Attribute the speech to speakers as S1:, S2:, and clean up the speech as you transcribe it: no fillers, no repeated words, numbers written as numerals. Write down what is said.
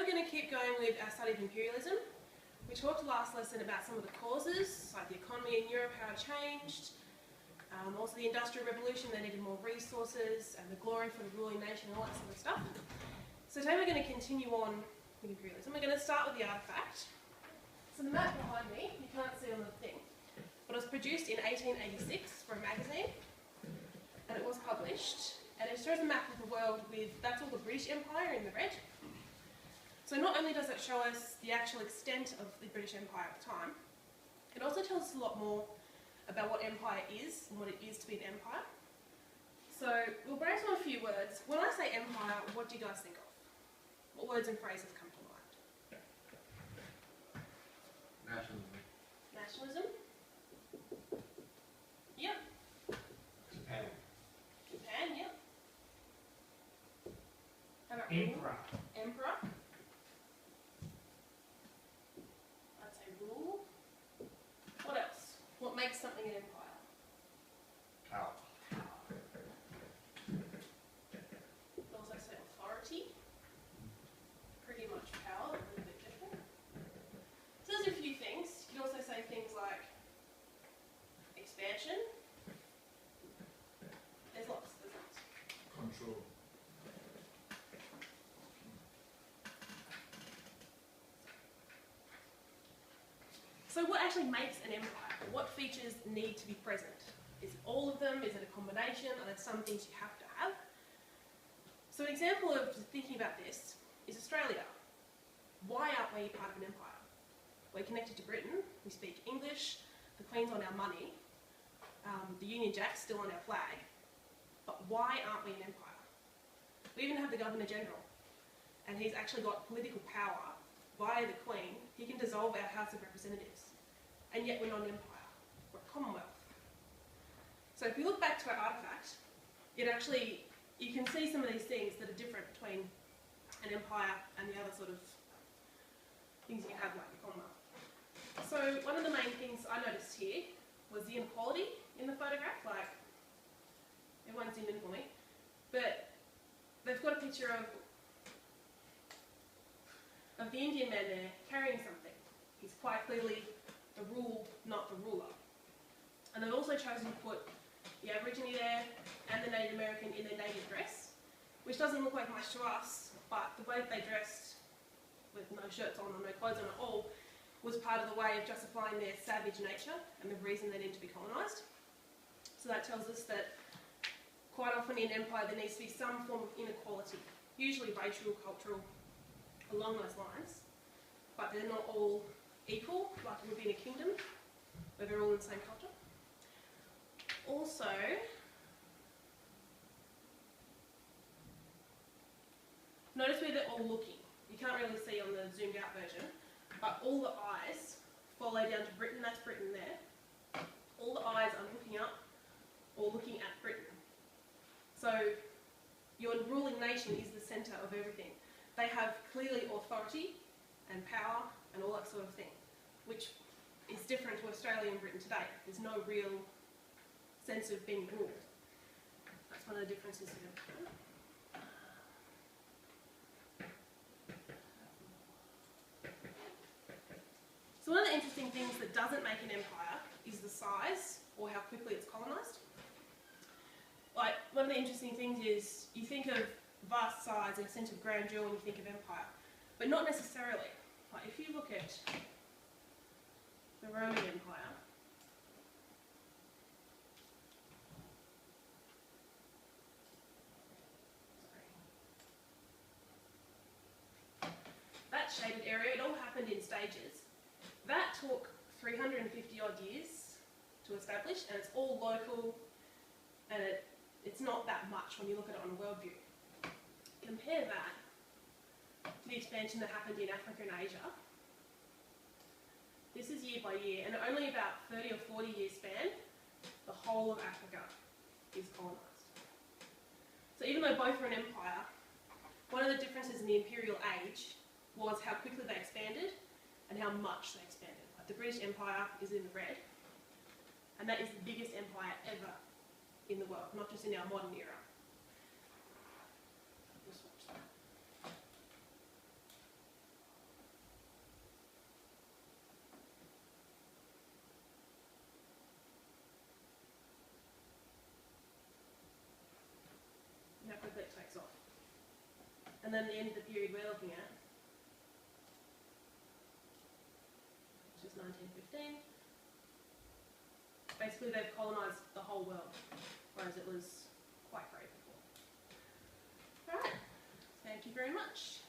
S1: we're going to keep going with our study of imperialism. We talked last lesson about some of the causes, like the economy in Europe, how it changed, also the Industrial Revolution, they needed more resources, and the glory for the ruling nation and all that sort of stuff. So today we're going to continue on with imperialism. We're going to start with the artefact. So the map behind me, you can't see on the thing, but it was produced in 1886 for a magazine, and it was published, and it shows a map of the world with, that's all the British Empire in the red. So not only does it show us the actual extent of the British Empire at the time, it also tells us a lot more about what empire is and what it is to be an empire. So we'll brainstorm a few words. When I say empire, what do you guys think of? What words and phrases come to mind?
S2: Nationalism.
S1: Nationalism? Yep.
S2: Japan.
S1: Japan, yep. How about
S3: Emperor.
S1: Emperor? I'd say rule. What else? What makes something an empire?
S2: Power.
S1: I'd also say authority. Pretty much power, a little bit different. So there's a few things. You could also say things like expansion. There's lots.
S2: Control.
S1: So what actually makes an empire? What features need to be present? Is it all of them? Is it a combination? Are there some things you have to have? So an example of thinking about this is Australia. Why aren't we part of an empire? We're connected to Britain, we speak English, the Queen's on our money, the Union Jack's still on our flag, but why aren't we an empire? We even have the Governor General, and he's actually got political power via the Queen. He can dissolve our House of Representatives, and yet we're not an empire, we're a Commonwealth. So if you look back to our artefact, it actually, you can see some of these things that are different between an empire and the other sort of things you have like the Commonwealth. So one of the main things I noticed here was the inequality in the photograph, like everyone's zoomed in for me, but they've got a picture of the Indian man there carrying something. He's quite clearly the rule, not the ruler. And they've also chosen to put the Aborigine there and the Native American in their native dress, which doesn't look like much to us, but the way that they dressed with no shirts on or no clothes on at all was part of the way of justifying their savage nature and the reason they need to be colonised. So that tells us that quite often in empire there needs to be some form of inequality, usually racial, cultural, along those lines, but they're not all equal, like it would be in a kingdom, where they're all in the same culture. Also, notice where they're all looking. You can't really see on the zoomed out version, but all the eyes follow down to Britain, that's Britain there. All the eyes are looking up or looking at Britain. So your ruling nation is the centre of everything. They have clearly authority and power and all that sort of thing, which is different to Australia and Britain today. There's no real sense of being ruled. That's one of the differences here. So one of the interesting things that doesn't make an empire is the size or how quickly it's colonised. Like, one of the interesting things is you think of vast size and a sense of grandeur when you think of empire, but not necessarily. Like, if you look at the Roman Empire, that shaded area, it all happened in stages. That took 350 odd years to establish, and it's all local, and it's not that much when you look at it on a world view. Compare that to the expansion that happened in Africa and Asia. This is year by year, and only about 30 or 40 year span, the whole of Africa is colonised. So even though both were an empire, one of the differences in the imperial age was how quickly they expanded and how much they expanded. Like the British Empire is in the red, and that is the biggest empire ever in the world, not just in our modern era. Just watch that. And then the end of the period we're looking at, which is 1915. Basically, they've colonised the whole world, whereas it was quite great before. Alright, thank you very much.